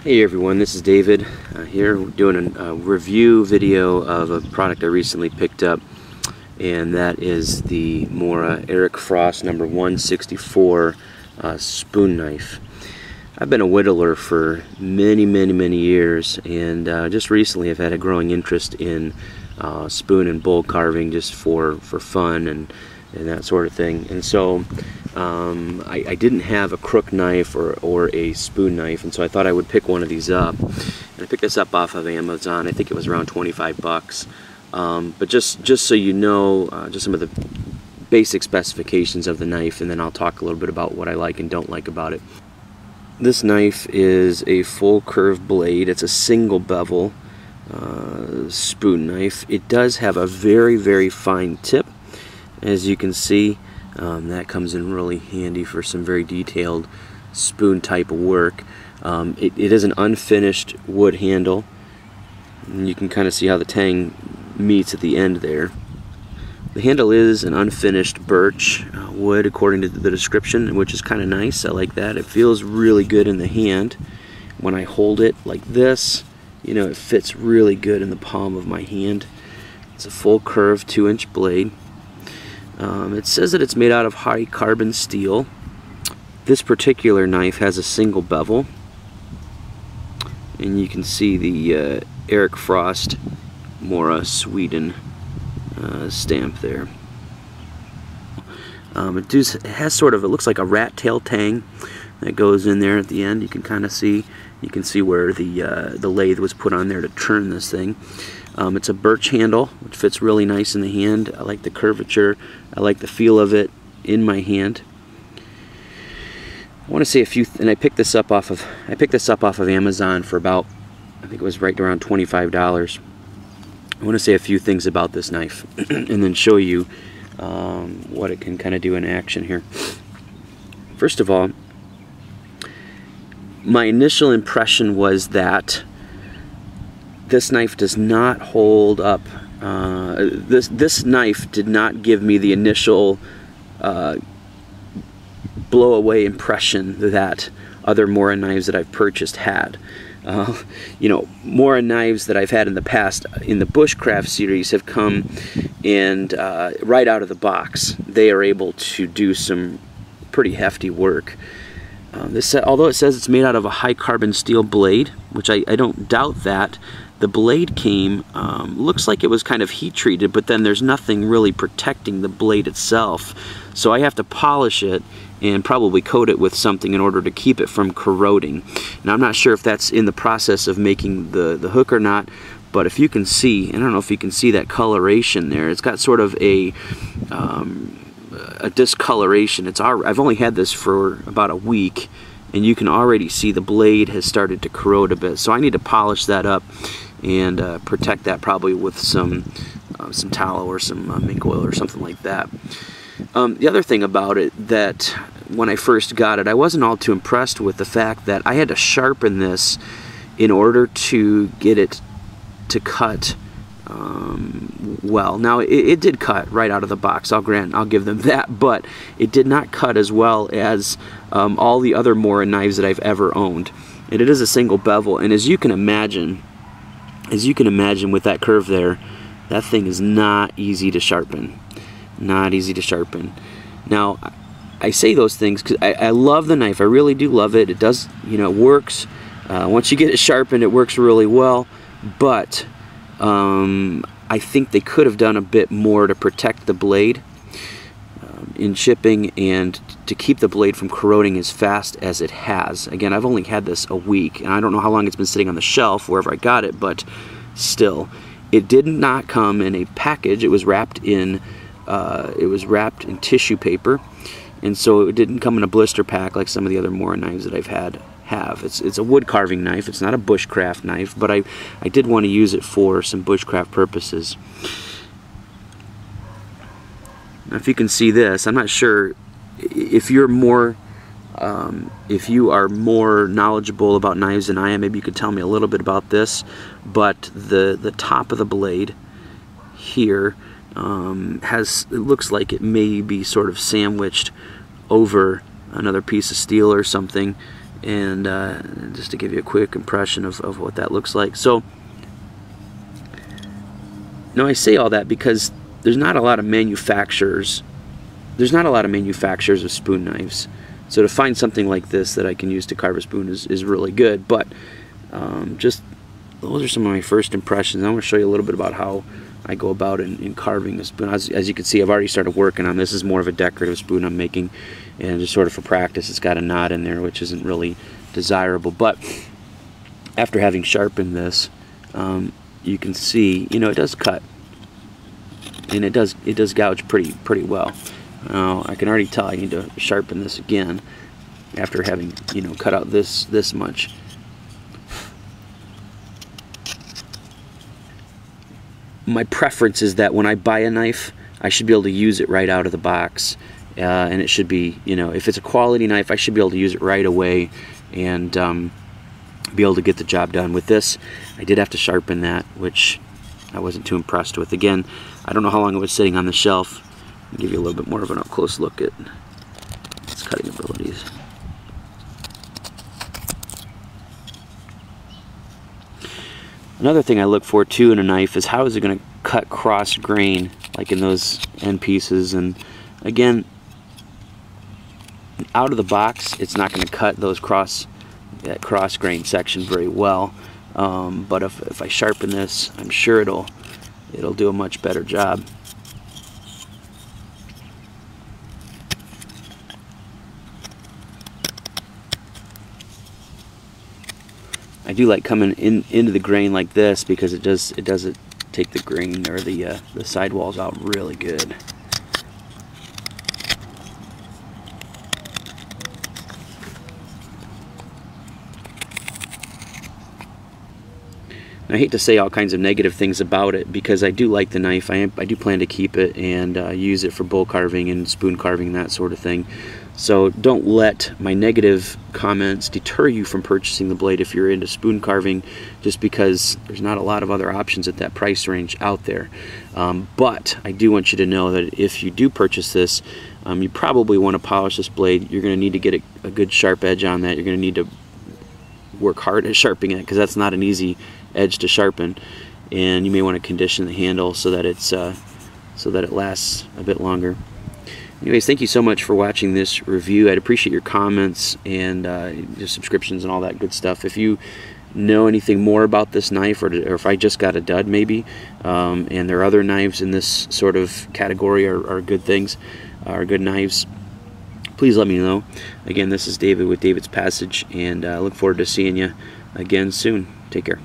Hey everyone, this is David here doing a review video of a product I recently picked up, and that is the Mora Eric Frost number 164 spoon knife. I've been a whittler for many years, and just recently I've had a growing interest in spoon and bowl carving just for fun and that sort of thing. And so I didn't have a crook knife or a spoon knife, and so I thought I would pick one of these up. And I picked this up off of Amazon. I think it was around 25 bucks. But just so you know, just some of the basic specifications of the knife, and then I'll talk a little bit about what I like and don't like about it. This knife is a full curve blade. It's a single bevel spoon knife. It does have a very fine tip, as you can see. That comes in really handy for some very detailed spoon type of work. It is an unfinished wood handle, and you can kind of see how the tang meets at the end there. The handle is an unfinished birch wood, according to the description, which is kind of nice. I like that. It feels really good in the hand. When I hold it like this, you know, it fits really good in the palm of my hand. It's a full curve 2-inch blade. It says that it's made out of high carbon steel. This particular knife has a single bevel, and you can see the Eric Frost Mora Sweden stamp there. It has sort of, it looks like a rat tail tang that goes in there at the end. You can kind of see, you can see where the lathe was put on there to turn this thing. It's a birch handle, which fits really nice in the hand. I like the curvature. I like the feel of it in my hand. I want to say a few, and I picked this up off of Amazon for about, I think it was right around $25. I want to say a few things about this knife, and then show you what it can kind of do in action here. First of all, my initial impression was that this knife does not hold up. This knife did not give me the initial blow-away impression that other Mora knives that I've purchased had. You know, Mora knives that I've had in the past in the Bushcraft series have come and right out of the box they are able to do some pretty hefty work. Although it says it's made out of a high carbon steel blade, which I don't doubt that, the blade came, looks like it was kind of heat treated, but then there's nothing really protecting the blade itself. So I have to polish it and probably coat it with something in order to keep it from corroding. Now I'm not sure if that's in the process of making the hook or not, but if you can see, and I don't know if you can see that coloration there, it's got sort of a discoloration. I've only had this for about a week, and you can already see the blade has started to corrode a bit. So I need to polish that up and protect that probably with some tallow or some mink oil or something like that. The other thing about it, that when I first got it, I wasn't all too impressed with the fact that I had to sharpen this in order to get it to cut well. Now it did cut right out of the box, I'll give them that, but it did not cut as well as all the other Mora knives that I've ever owned. And it is a single bevel, and as you can imagine with that curve there, that thing is not easy to sharpen. Not easy to sharpen. Now I say those things because I love the knife. I really do love it. It does, you know, it works. Once you get it sharpened, it works really well, but I think they could have done a bit more to protect the blade in shipping and to keep the blade from corroding as fast as it has. Again, I've only had this a week, and I don't know how long it's been sitting on the shelf wherever I got it, but still, it did not come in a package. It was wrapped in tissue paper, and so it didn't come in a blister pack like some of the other Mora knives that I've had have. It's a wood carving knife. It's not a bushcraft knife, but I did want to use it for some bushcraft purposes. Now, if you can see this, I'm not sure if you are more knowledgeable about knives than I am. Maybe you could tell me a little bit about this. But the top of the blade here it looks like it may be sort of sandwiched over another piece of steel or something, and just to give you a quick impression of what that looks like. So now I say all that because there's not a lot of manufacturers of spoon knives. So to find something like this that I can use to carve a spoon is really good. But just those are some of my first impressions. I'm going to show you a little bit about how I go about in carving a spoon. As you can see, I've already started working on this. This is more of a decorative spoon I'm making, and just sort of for practice. It's got a knot in there, which isn't really desirable. But after having sharpened this, you can see, you know, it does cut, and it does gouge pretty well. I can already tell I need to sharpen this again after having, you know, cut out this much. My preference is that when I buy a knife, I should be able to use it right out of the box, and it should be, you know, if it's a quality knife, I should be able to use it right away and be able to get the job done. With this, I did have to sharpen that, which I wasn't too impressed with. Again, I don't know how long it was sitting on the shelf. I'll give you a little bit more of an up close look at its cutting abilities. Another thing I look for too in a knife is how is it going to cut cross grain, like in those end pieces. And again, out of the box, it's not going to cut that cross grain section very well. But if I sharpen this, I'm sure it'll do a much better job. I do like coming into the grain like this because it does take the grain or the sidewalls out really good. I hate to say all kinds of negative things about it because I do like the knife. I do plan to keep it and use it for bowl carving and spoon carving, that sort of thing. So don't let my negative comments deter you from purchasing the blade if you're into spoon carving, just because there's not a lot of other options at that price range out there. But I do want you to know that if you do purchase this, you probably want to polish this blade. You're going to need to get a good sharp edge on that. You're going to need to work hard at sharpening it because that's not an easy edge to sharpen, and you may want to condition the handle so that it's so that it lasts a bit longer. Anyways, thank you so much for watching this review. I'd appreciate your comments and your subscriptions and all that good stuff. If you know anything more about this knife, or if I just got a dud maybe, and there are other knives in this sort of category are good things, are good knives, please let me know. Again, this is David with David's Passage, and I look forward to seeing you again soon. Take care.